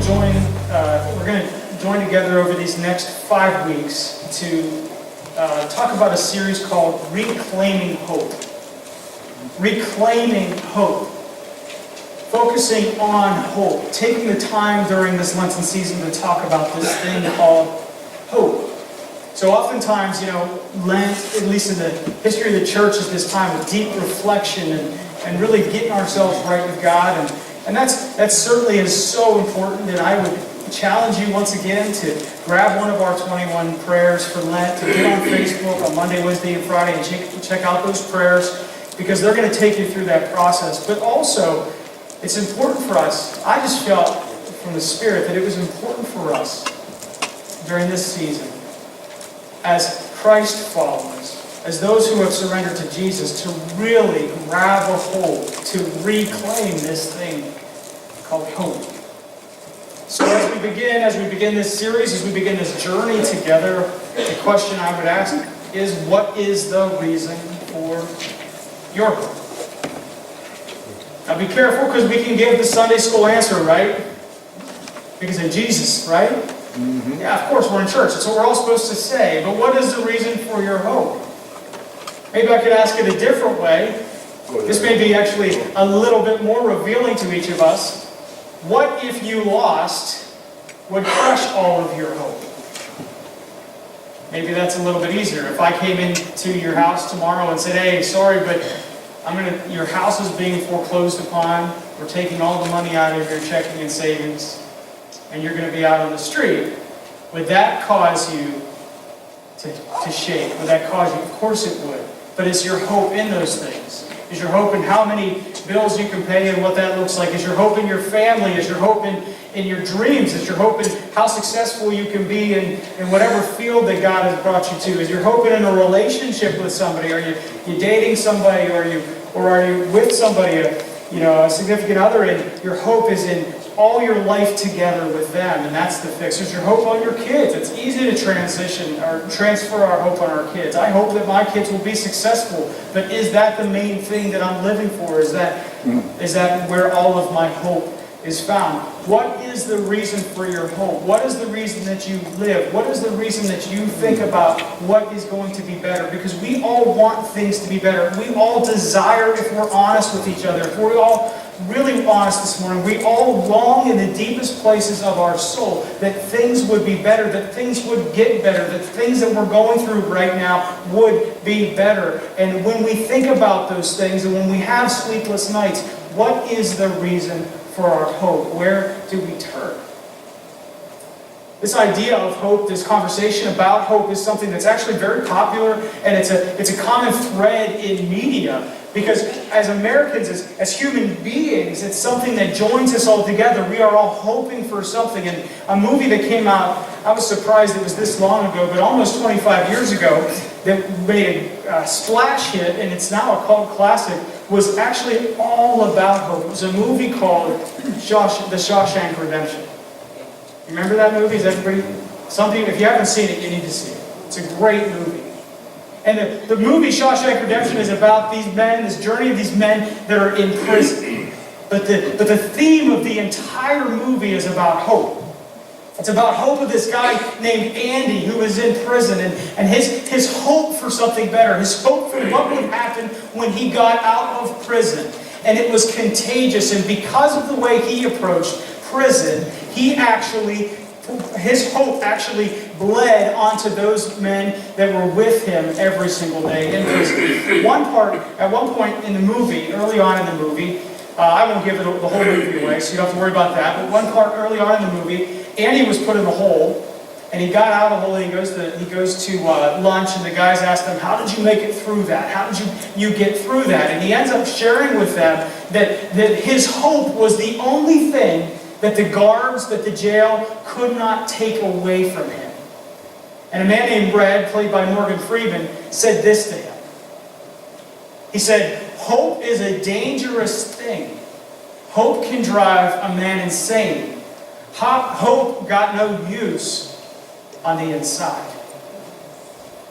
we're going to join together over these next 5 weeks to talk about a series called Reclaiming Hope. Reclaiming Hope. Focusing on hope. Taking the time during this Lenten season to talk about this thing called hope. So oftentimes, Lent, at least in the history of the church, is this time of deep reflection and really getting ourselves right with God. And that certainly is so important, and I would challenge you once again to grab one of our 21 prayers for Lent, to get on Facebook on Monday, Wednesday, and Friday and check out those prayers, because they're going to take you through that process. But also, it's important for us. I just felt from the Spirit that it was important for us during this season, as Christ followers, as those who have surrendered to Jesus, to really grab a hold, to reclaim this thing called hope. So as we begin this series, as we begin this journey together, the question I would ask is, what is the reason for your hope? Now be careful, because we can give the Sunday school answer, right? Because of Jesus, right? Mm-hmm. Yeah, of course, we're in church. That's what we're all supposed to say. But what is the reason for your hope? Maybe I could ask it a different way. This may be actually a little bit more revealing to each of us. What if you lost would crush all of your hope? Maybe that's a little bit easier. If I came into your house tomorrow and said, hey, sorry, but your house is being foreclosed upon. We're taking all the money out of your checking and savings, and you're going to be out on the street. Would that cause you to shake? Would that cause you? Of course it would. But is your hope in those things? Is your hope in how many bills you can pay and what that looks like? Is your hope in your family? Is your hope in your dreams? Is your hope in how successful you can be in whatever field that God has brought you to? Is your hope in a relationship with somebody? Are you dating somebody? Or are you with somebody, a significant other? And your hope is in all your life together with them, and that's the fix. There's your hope on your kids. It's easy to transition or transfer our hope on our kids. I hope that my kids will be successful, but is that the main thing that I'm living for? Is that where all of my hope is found? What is the reason for your hope? What is the reason that you live? What is the reason that you think about what is going to be better? Because we all want things to be better. We all desire, if we're honest with each other, if we're all really honest this morning, we all long in the deepest places of our soul that things would be better, that things would get better, that things that we're going through right now would be better. And when we think about those things, and when we have sleepless nights, what is the reason for our hope? Where do we turn? This idea of hope, this conversation about hope, is something that's actually very popular, and it's a common thread in media. Because as Americans, as human beings, it's something that joins us all together. We are all hoping for something. And a movie that came out, I was surprised it was this long ago, but almost 25 years ago, that made a splash hit, and it's now a cult classic, was actually all about hope. It was a movie called The Shawshank Redemption. You remember that movie? Is everybody? Something, if you haven't seen it, you need to see it. It's a great movie. And the movie Shawshank Redemption is about these men, this journey of these men that are in prison. But the theme of the entire movie is about hope. It's about hope of this guy named Andy who is in prison, and his hope for something better, his hope for what would happen when he got out of prison. And it was contagious, and because of the way he approached prison, his hope actually bled onto those men that were with him every single day in prison. At one point in the movie, early on in the movie, I won't give the whole movie away, so you don't have to worry about that, but one part early on in the movie, Andy was put in a hole, and he got out of the hole, and he goes to lunch, and the guys asked him, how did you make it through that? How did you get through that? And he ends up sharing with them that his hope was the only thing that the guards, that the jail could not take away from him. And a man named Red, played by Morgan Freeman, said this to him. He said, hope is a dangerous thing. Hope can drive a man insane. Hope got no use on the inside.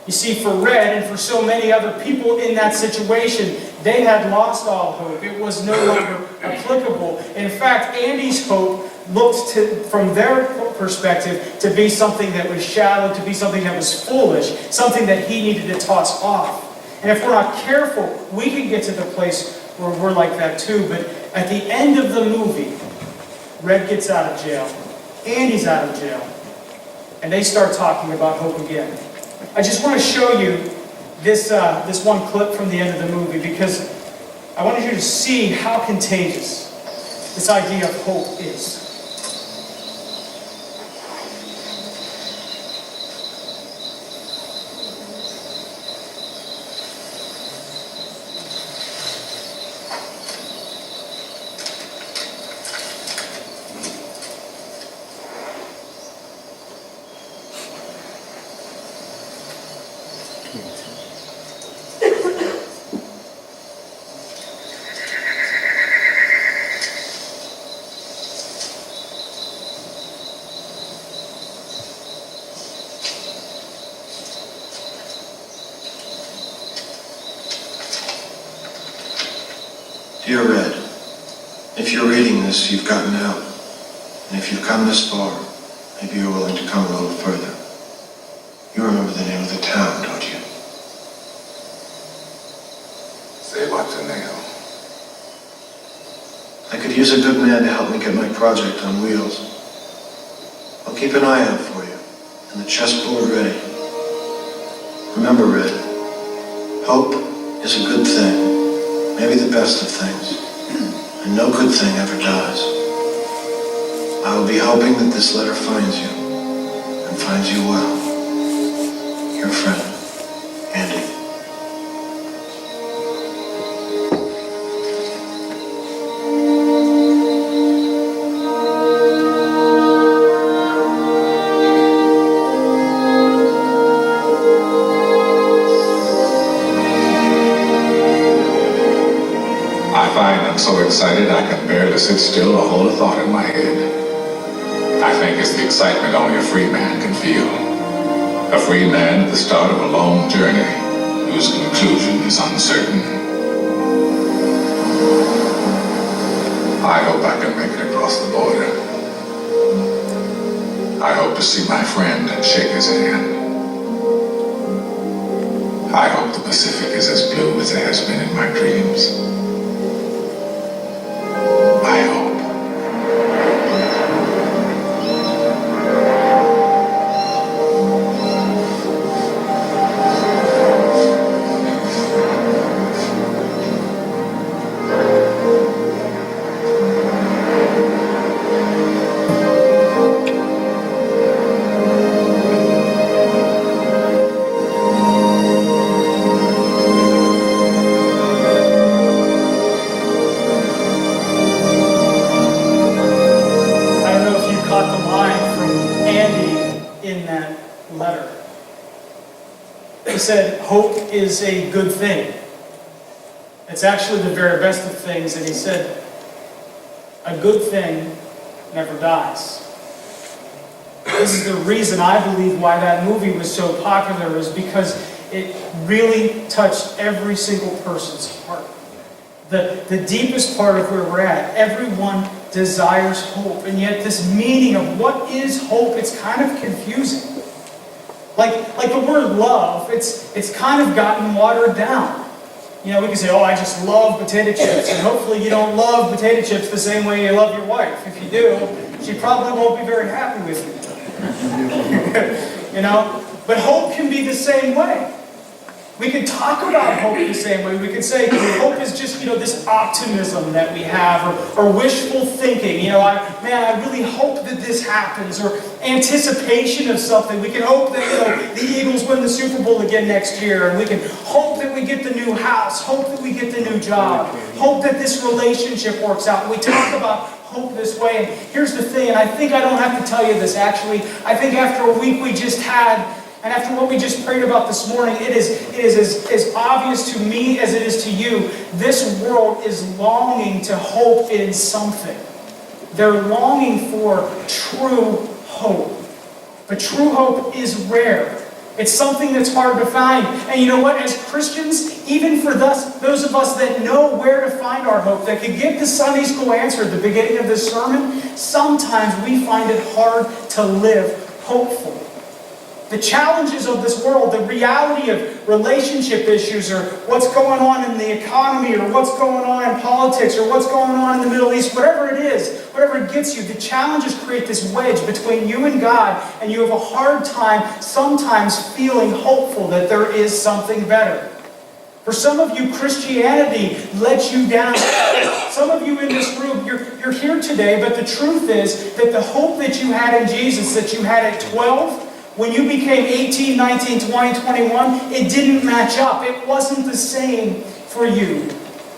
You see, for Red and for so many other people in that situation, they had lost all hope. It was no longer applicable. In fact, Andy's hope looked from their perspective to be something that was shallow, to be something that was foolish, something that he needed to toss off. And if we're not careful, we can get to the place where we're like that too. But at the end of the movie, Red gets out of jail, Andy's out of jail, and they start talking about hope again. I just want to show you this one clip from the end of the movie, because I wanted you to see how contagious this idea of hope is. Dear Red, if you're reading this, you've gotten out. And if you've come this far, maybe you're willing to come a little further. You remember the name of the town, don't you? Say what's the name? I could use a good man to help me get my project on wheels. I'll keep an eye out for you, and the chessboard ready. Remember, Red, hope is a good thing. Maybe the best of things, and no good thing ever dies. I will be hoping that this letter finds you, and finds you well. Your friend, Andy. I'm so excited I can barely sit still or hold a thought in my head. I think it's the excitement only a free man can feel. A free man at the start of a long journey whose conclusion is uncertain. I hope I can make it across the border. I hope to see my friend and shake his hand. I hope the Pacific is as blue as it has been in my dreams. I hope. Said hope is a good thing. It's actually the very best of things, and he said a good thing never dies. This is the reason I believe why that movie was so popular, is because it really touched every single person's heart. The deepest part of where we're at, everyone desires hope, and yet this meaning of what is hope, it's kind of confusing. Like the word love, it's kind of gotten watered down. You know, we can say, oh, I just love potato chips, and hopefully you don't love potato chips the same way you love your wife. If you do, she probably won't be very happy with you. You know? But hope can be the same way. We can talk about hope the same way. We can say hope is just, this optimism that we have, or wishful thinking. I really hope that this happens, or anticipation of something. We can hope that, the Eagles win the Super Bowl again next year, and we can hope that we get the new house, hope that we get the new job, hope that this relationship works out. We talk about hope this way, and here's the thing, and I think I don't have to tell you this actually. I think after a week we just had, and after what we just prayed about this morning, it is as obvious to me as it is to you. This world is longing to hope in something. They're longing for true hope. But true hope is rare. It's something that's hard to find. And you know what? As Christians, even for those of us that know where to find our hope, that could give the Sunday school answer at the beginning of this sermon, sometimes we find it hard to live hopeful. The challenges of this world, the reality of relationship issues, or what's going on in the economy, or what's going on in politics, or what's going on in the Middle East, whatever it is, whatever it gets you, the challenges create this wedge between you and God, and you have a hard time sometimes feeling hopeful that there is something better. For some of you, Christianity let you down. Some of you in this room, you're here today, but the truth is that the hope that you had in Jesus, that you had at 12, when you became 18, 19, 20, 21, it didn't match up. It wasn't the same for you.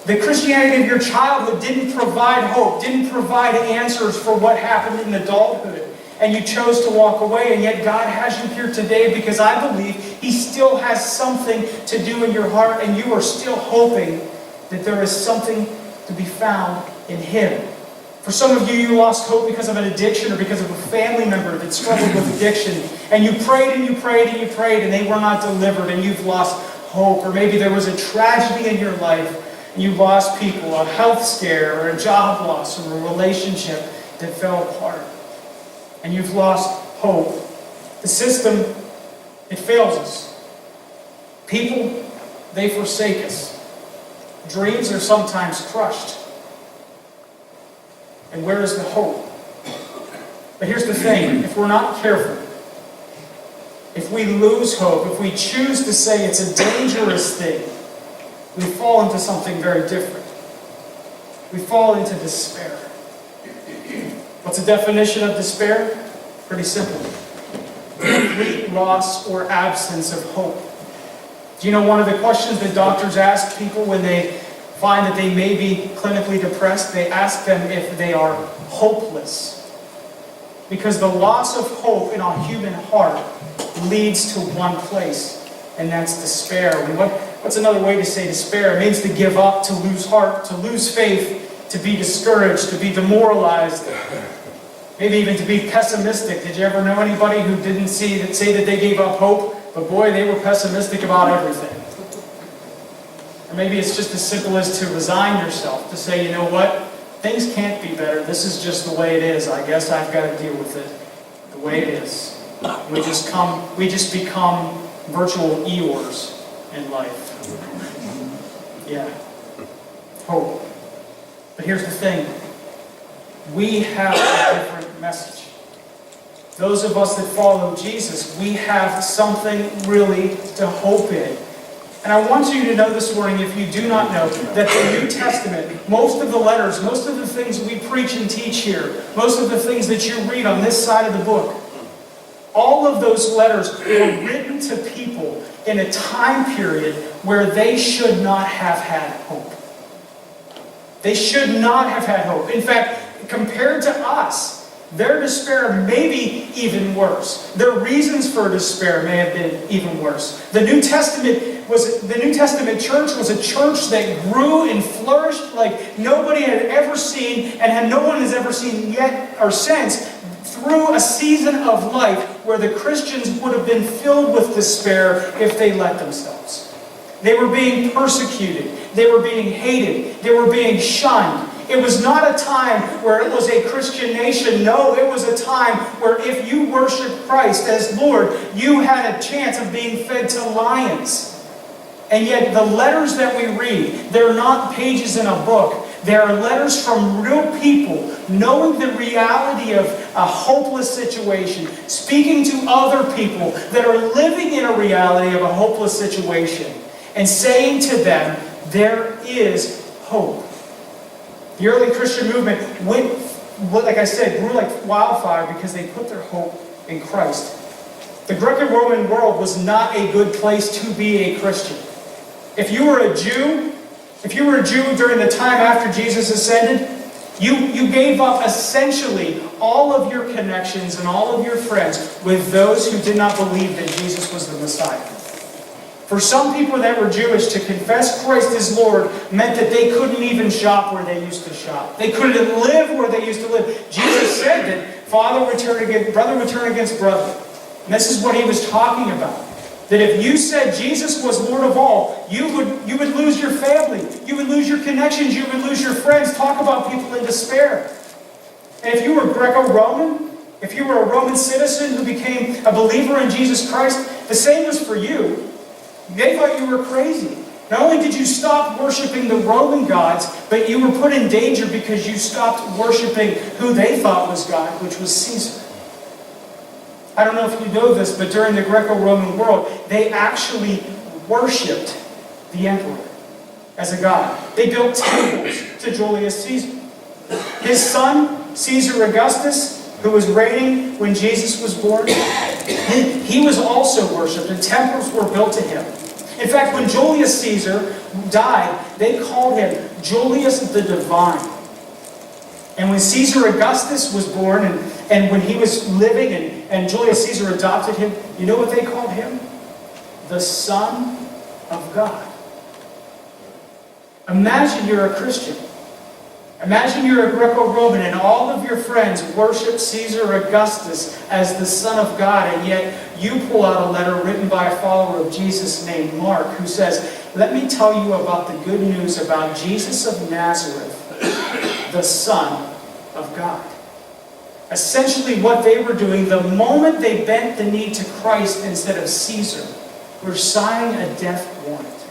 The Christianity of your childhood didn't provide hope, didn't provide answers for what happened in adulthood. And you chose to walk away, and yet God has you here today because I believe He still has something to do in your heart, and you are still hoping that there is something to be found in Him. For some of you, you lost hope because of an addiction or because of a family member that struggled with addiction. And you prayed and you prayed and you prayed and they were not delivered and you've lost hope. Or maybe there was a tragedy in your life and you lost people, a health scare or a job loss or a relationship that fell apart. And you've lost hope. The system, it fails us. People, they forsake us. Dreams are sometimes crushed. And where is the hope? But here's the thing, if we're not careful, if we lose hope, if we choose to say it's a dangerous thing, we fall into something very different. We fall into despair. What's the definition of despair? Pretty simple. Complete loss or absence of hope. Do you know one of the questions that doctors ask people when they find that they may be clinically depressed? They ask them if they are hopeless. Because the loss of hope in our human heart leads to one place, and that's despair. And what's another way to say despair? It means to give up, to lose heart, to lose faith, to be discouraged, to be demoralized, maybe even to be pessimistic. Did you ever know anybody who didn't say that they gave up hope, but boy, they were pessimistic about everything? Or maybe it's just as simple as to resign yourself, to say, you know what, things can't be better. This is just the way it is. I guess I've got to deal with it the way it is. We just become virtual Eeyores in life. Yeah. Hope. But here's the thing. We have a different message. Those of us that follow Jesus, we have something really to hope in. And I want you to know this morning, if you do not know, that the New Testament, most of the letters, most of the things we preach and teach here, most of the things that you read on this side of the book, all of those letters were written to people in a time period where they should not have had hope. They should not have had hope. In fact, compared to us, their despair may be even worse. Their reasons for despair may have been even worse. The New Testament church was a church that grew and flourished like nobody had ever seen, and no one has ever seen yet or since, through a season of life where the Christians would have been filled with despair if they let themselves. They were being persecuted. They were being hated. They were being shunned. It was not a time where it was a Christian nation. No, it was a time where if you worshiped Christ as Lord, you had a chance of being fed to lions. And yet the letters that we read, they're not pages in a book. They are letters from real people, knowing the reality of a hopeless situation, speaking to other people that are living in a reality of a hopeless situation, and saying to them, there is hope. The early Christian movement went, like I said, grew like wildfire because they put their hope in Christ. The Greco-Roman world was not a good place to be a Christian. If you were a Jew during the time after Jesus ascended, you gave up essentially all of your connections and all of your friends with those who did not believe that Jesus was the Messiah. For some people that were Jewish, to confess Christ as Lord meant that they couldn't even shop where they used to shop. They couldn't live where they used to live. Jesus said that brother would turn against brother. And this is what he was talking about. that if you said Jesus was Lord of all, you would lose your family, you would lose your connections, you would lose your friends. Talk about people in despair. And if you were Greco-Roman, if you were a Roman citizen who became a believer in Jesus Christ, the same was for you. They thought you were crazy. Not only did you stop worshiping the Roman gods, but you were put in danger because you stopped worshiping who they thought was God, which was Caesar. I don't know if you know this, but during the Greco-Roman world, they actually worshipped the emperor as a god. They built temples to Julius Caesar. His son, Caesar Augustus, who was reigning when Jesus was born, he was also worshipped, and temples were built to him. In fact, when Julius Caesar died, they called him Julius the Divine. And when Caesar Augustus was born, and when he was living, and Julius Caesar adopted him, you know what they called him? The Son of God. Imagine you're a Christian. Imagine you're a Greco-Roman and all of your friends worship Caesar Augustus as the Son of God, and yet you pull out a letter written by a follower of Jesus named Mark who says, let me tell you about the good news about Jesus of Nazareth, the Son of God. Essentially what they were doing, the moment they bent the knee to Christ instead of Caesar, were signing a death warrant.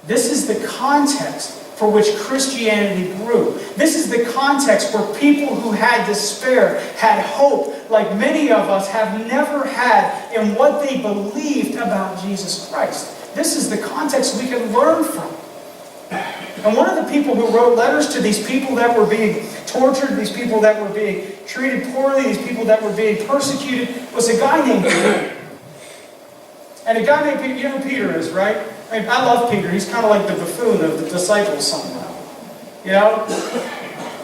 This is the context for which Christianity grew. This is the context where people who had despair had hope, like many of us have never had in what they believed about Jesus Christ. This is the context we can learn from. And one of the people who wrote letters to these people that were being tortured, these people that were being treated poorly, these people that were being persecuted, was a guy named Peter. And a guy named Peter, you know who Peter is, right? I mean, I love Peter. He's kind of like the buffoon of the disciples somehow. You know?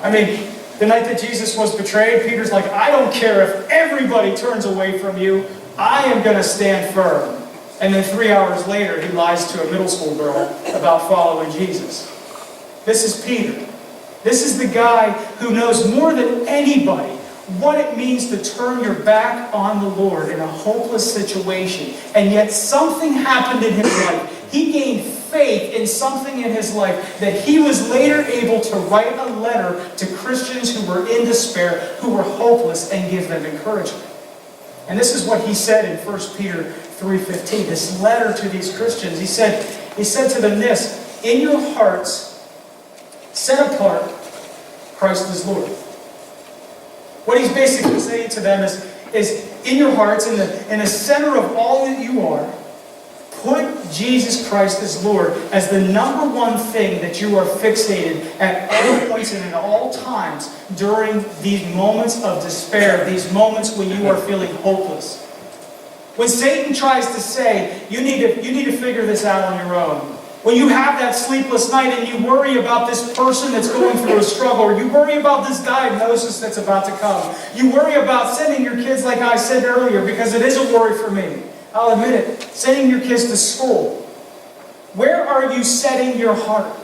I mean, the night that Jesus was betrayed, Peter's like, I don't care if everybody turns away from you. I am going to stand firm. And then 3 hours later, he lies to a middle school girl about following Jesus. This is Peter. This is the guy who knows more than anybody what it means to turn your back on the Lord in a hopeless situation. And yet something happened in his life. He gained faith in something in his life that he was later able to write a letter to Christians who were in despair, who were hopeless, and give them encouragement. And this is what he said in 1 Peter 3:15, this letter to these Christians. He said to them this, in your hearts, set apart Christ as Lord. What he's basically saying to them is in your hearts, in the center of all that you are, put Jesus Christ as Lord, as the number one thing that you are fixated at all points and at all times during these moments of despair, these moments when you are feeling hopeless. When Satan tries to say, you need to figure this out on your own. When you have that sleepless night and you worry about this person that's going through a struggle, or you worry about this diagnosis that's about to come. You worry about sending your kids, like I said earlier, because it is a worry for me. I'll admit it. Sending your kids to school. Where are you setting your heart?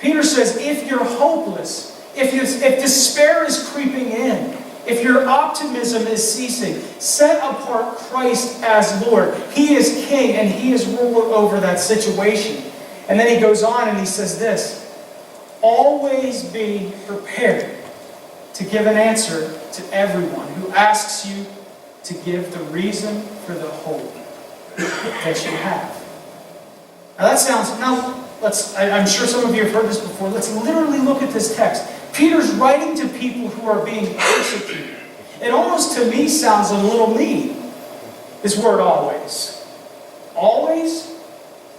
Peter says, if you're hopeless, if despair is creeping in, if your optimism is ceasing, set apart Christ as Lord. He is King and He is ruler over that situation. And then he goes on and he says this, always be prepared to give an answer to everyone who asks you to give the reason for the hope that you have. I'm sure some of you have heard this before. Let's literally look at this text. Peter's writing to people who are being persecuted. It almost to me sounds a little mean, this word always. Always?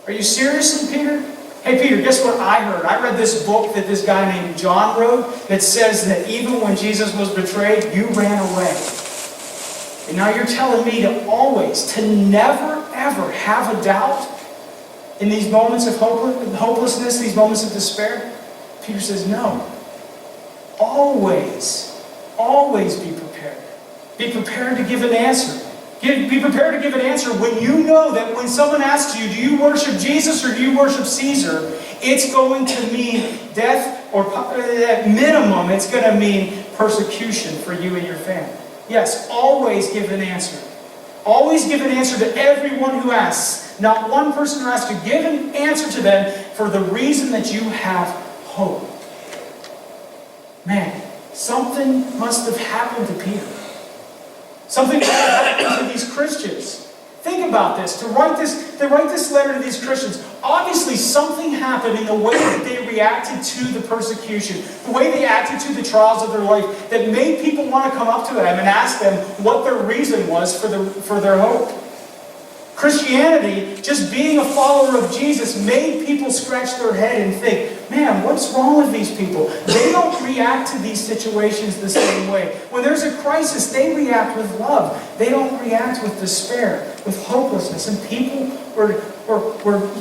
Are you seriously, Peter? Hey Peter, guess what I heard? I read this book that this guy named John wrote that says that even when Jesus was betrayed, you ran away. And now you're telling me to always, to never ever have a doubt in these moments of hopelessness, these moments of despair? Peter says, no. Always be prepared. Be prepared to give an answer. Be prepared to give an answer when you know that when someone asks you, do you worship Jesus or do you worship Caesar? It's going to mean death, or at minimum, it's going to mean persecution for you and your family. Yes, always give an answer. Always give an answer to everyone who asks. Not one person who asks you. Give an answer to them for the reason that you have hope. Man, something must have happened to Peter. Something must have happened to these Christians. Think about this. To write this letter to these Christians, obviously something happened in the way that they reacted to the persecution, the way they acted to the trials of their life, that made people want to come up to them and ask them what their reason was for their hope. Christianity, just being a follower of Jesus, made people scratch their head and think, man, what's wrong with these people? They don't react to these situations the same way. When there's a crisis, they react with love. They don't react with despair, with hopelessness. And people were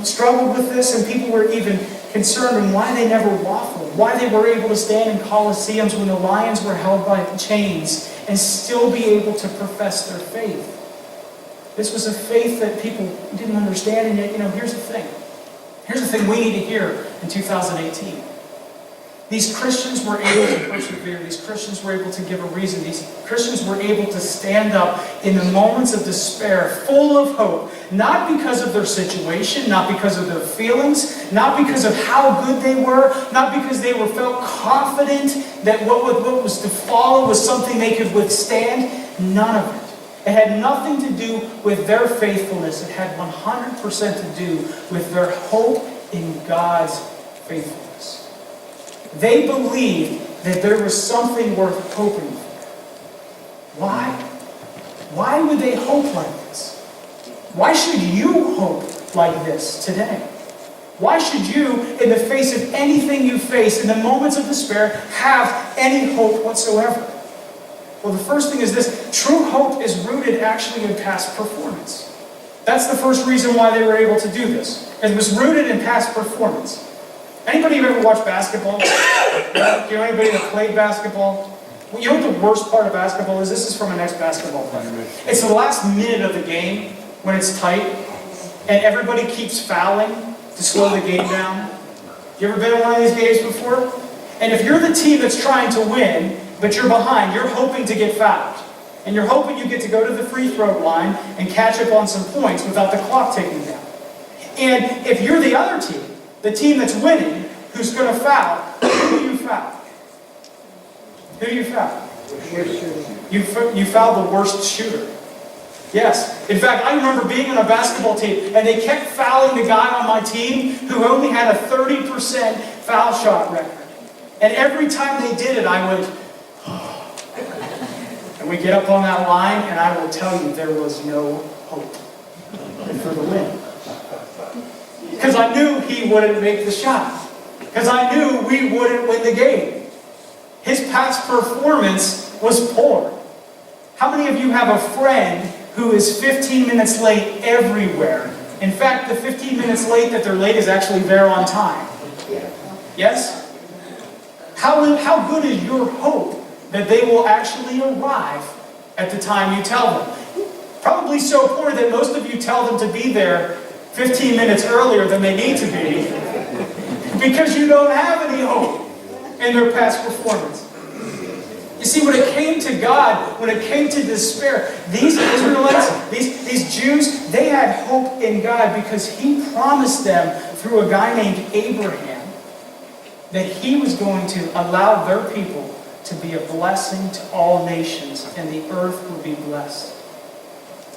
struggled with this, and people were even concerned in why they never waffled, why they were able to stand in coliseums when the lions were held by chains and still be able to profess their faith. This was a faith that people didn't understand, and yet, here's the thing. Here's the thing we need to hear in 2018. These Christians were able to persevere. These Christians were able to give a reason. These Christians were able to stand up in the moments of despair, full of hope, not because of their situation, not because of their feelings, not because of how good they were, not because they felt confident that what was to follow was something they could withstand. None of it. It had nothing to do with their faithfulness. It had 100% to do with their hope in God's faithfulness. They believed that there was something worth hoping for. Why? Why would they hope like this? Why should you hope like this today? Why should you, in the face of anything you face, in the moments of despair, have any hope whatsoever? Well, the first thing is this. True hope is rooted actually in past performance. That's the first reason why they were able to do this. It was rooted in past performance. Anybody ever watch basketball? Do you know anybody that played basketball? Well, you know what the worst part of basketball is? This is from an ex-basketball player. It's the last minute of the game when it's tight and everybody keeps fouling to slow the game down. You ever been in one of these games before? And if you're the team that's trying to win, but you're behind, you're hoping to get fouled. And you're hoping you get to go to the free throw line and catch up on some points without the clock ticking down. And if you're the other team, the team that's winning, who's going to foul, who do you foul? Who do you foul? You foul the worst shooter. Yes. In fact, I remember being on a basketball team, and they kept fouling the guy on my team who only had a 30% foul shot record. And every time they did it, I would... And we get up on that line, and I will tell you, there was no hope for the win. Because I knew he wouldn't make the shot. Because I knew we wouldn't win the game. His past performance was poor. How many of you have a friend who is 15 minutes late everywhere? In fact, the 15 minutes late that they're late is actually there on time. Yes? How good is your hope that they will actually arrive at the time you tell them? Probably so poor that most of you tell them to be there 15 minutes earlier than they need to be because you don't have any hope in their past performance. You see, when it came to God, when it came to despair, these Israelites, these Jews, they had hope in God because He promised them through a guy named Abraham that He was going to allow their people to be a blessing to all nations, and the earth would be blessed.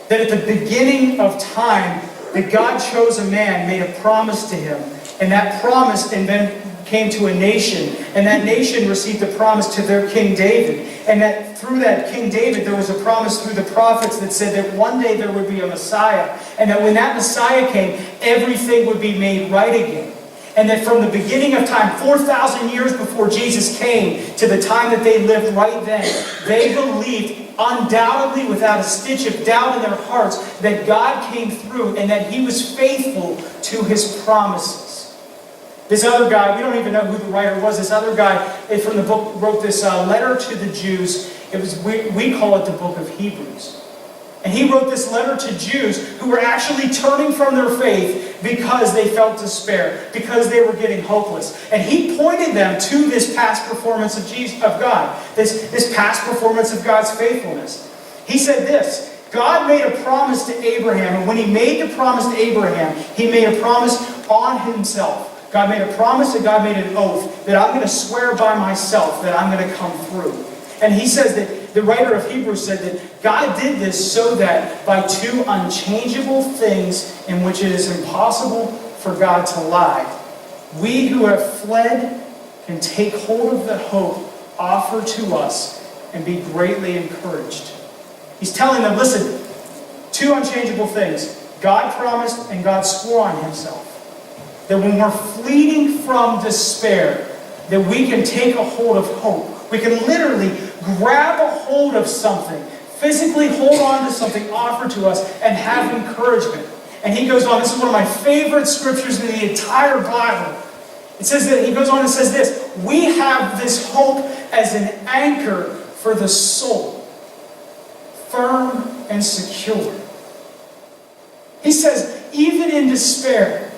That at the beginning of time, that God chose a man, made a promise to him, and that promise and then came to a nation, and that nation received a promise to their King David, and that through that King David there was a promise through the prophets that said that one day there would be a Messiah, and that when that Messiah came, everything would be made right again. And that from the beginning of time, 4,000 years before Jesus came, to the time that they lived right then, they believed undoubtedly, without a stitch of doubt in their hearts, that God came through and that He was faithful to His promises. This other guy, we don't even know who the writer was, this other guy from the book wrote this letter to the Jews. We call it the book of Hebrews. And he wrote this letter to Jews who were actually turning from their faith because they felt despair, because they were getting hopeless. And he pointed them to this past performance of God, this past performance of God's faithfulness. He said this, God made a promise to Abraham, and when he made the promise to Abraham, he made a promise on himself. God made a promise and God made an oath that I'm going to swear by myself that I'm going to come through. And he says that, the writer of Hebrews said that God did this so that by two unchangeable things in which it is impossible for God to lie, we who have fled can take hold of the hope offered to us and be greatly encouraged. He's telling them, listen, two unchangeable things. God promised and God swore on himself that when we're fleeing from despair, that we can take a hold of hope. We can literally grab a hold of something, physically hold on to something offered to us and have encouragement. And he goes on, this is one of my favorite scriptures in the entire Bible. It says that, he goes on and says this, we have this hope as an anchor for the soul, firm and secure. He says, even in despair,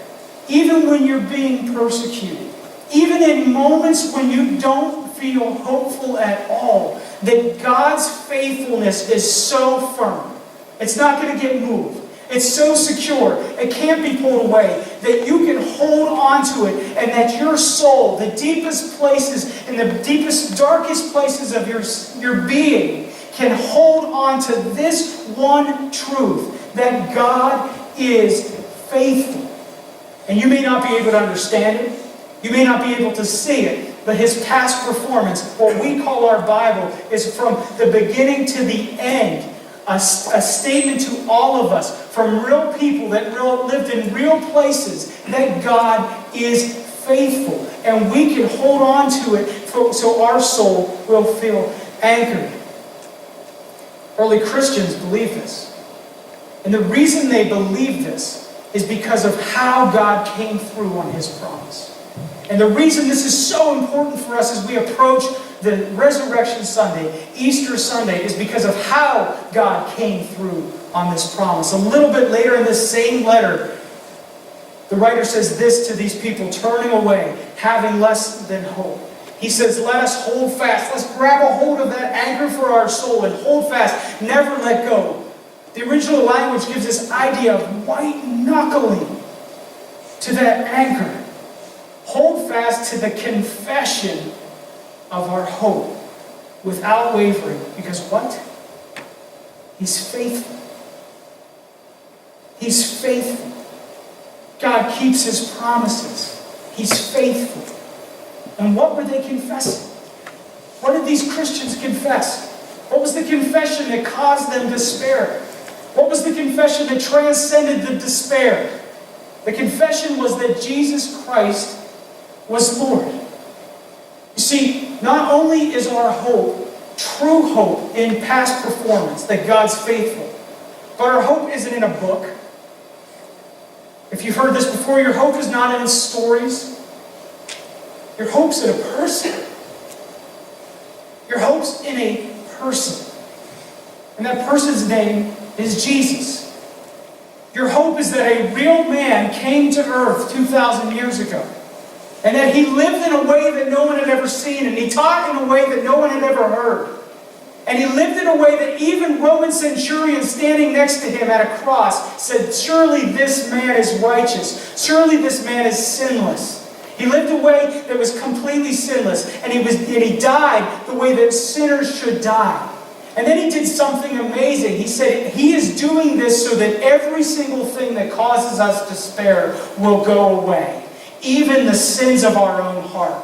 even when you're being persecuted, even in moments when you don't feel hopeful at all, that God's faithfulness is so firm. It's not going to get moved. It's so secure. It can't be pulled away. That you can hold on to it, and that your soul, the deepest places and the deepest, darkest places of your being, can hold on to this one truth, that God is faithful. And you may not be able to understand it. You may not be able to see it. But his past performance, what we call our Bible, is from the beginning to the end. A statement to all of us, from real people that lived in real places, that God is faithful. And we can hold on to it so our soul will feel anchored. Early Christians believed this. And the reason they believed this is because of how God came through on his promise. And the reason this is so important for us as we approach the Resurrection Sunday, Easter Sunday, is because of how God came through on this promise. A little bit later in this same letter, the writer says this to these people turning away, having less than hope. He says, let us hold fast. Let's grab a hold of that anchor for our soul and hold fast. Never let go. The original language gives this idea of white-knuckling to that anchor. Hold fast to the confession of our hope without wavering. Because what? He's faithful. He's faithful. God keeps his promises. He's faithful. And what were they confessing? What did these Christians confess? What was the confession that caused them despair? What was the confession that transcended the despair? The confession was that Jesus Christ was Lord. You see, not only is our hope true hope in past performance, that God's faithful, but our hope isn't in a book. If you've heard this before, your hope is not in stories. Your hope's in a person. Your hope's in a person. And that person's name is Jesus. Your hope is that a real man came to earth 2,000 years ago. And that he lived in a way that no one had ever seen. And he taught in a way that no one had ever heard. And he lived in a way that even Roman centurions standing next to him at a cross said, surely this man is righteous. Surely this man is sinless. He lived a way that was completely sinless. And he died the way that sinners should die. And then he did something amazing. He said he is doing this so that every single thing that causes us despair will go away. Even the sins of our own heart.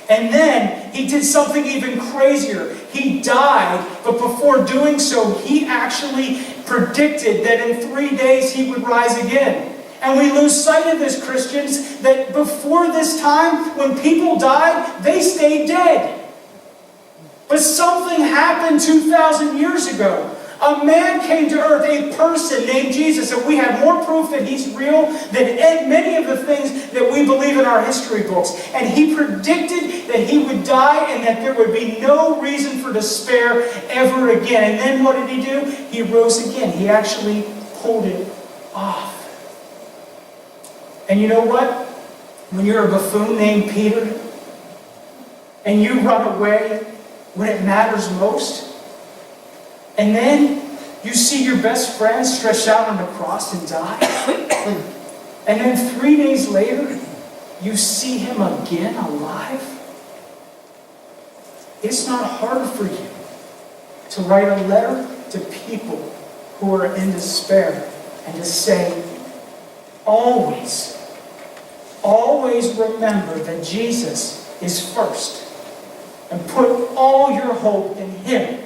And then he did something even crazier. He died, but before doing so, he actually predicted that in 3 days he would rise again. And we lose sight of this, Christians, that before this time, when people died, they stayed dead. But something happened 2,000 years ago. A man came to earth, a person named Jesus, and we have more proof that he's real than many of the things that we believe in our history books. And he predicted that he would die and that there would be no reason for despair ever again. And then what did he do? He rose again. He actually pulled it off. And you know what? When you're a buffoon named Peter, and you run away when it matters most, and then You see your best friend stretched out on the cross and die. And then 3 days later, you see him again alive. It's not hard for you to write a letter to people who are in despair and to say, always remember that Jesus is first. And put all your hope in him.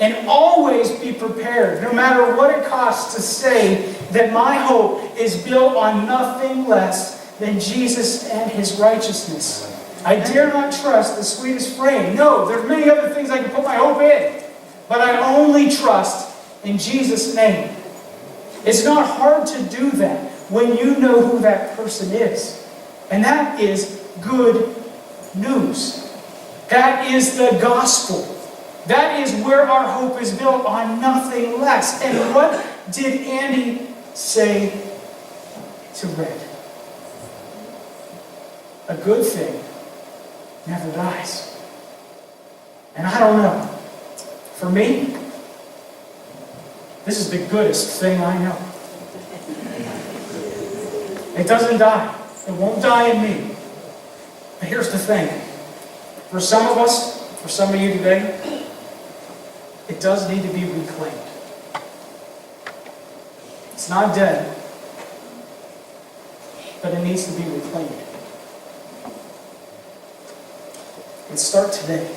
And always be prepared, no matter what it costs, to say that my hope is built on nothing less than Jesus and his righteousness. I dare not trust the sweetest frame. No, there are many other things I can put my hope in. But I only trust in Jesus' name. It's not hard to do that when you know who that person is. And that is good news. That is the gospel. That is where our hope is built, on nothing less. And what did Andy say to Red? A good thing never dies. And I don't know. For me, this is the goodest thing I know. It doesn't die. It won't die in me. But here's the thing. For some of us, for some of you today, it does need to be reclaimed. It's not dead, but it needs to be reclaimed. Let's start today.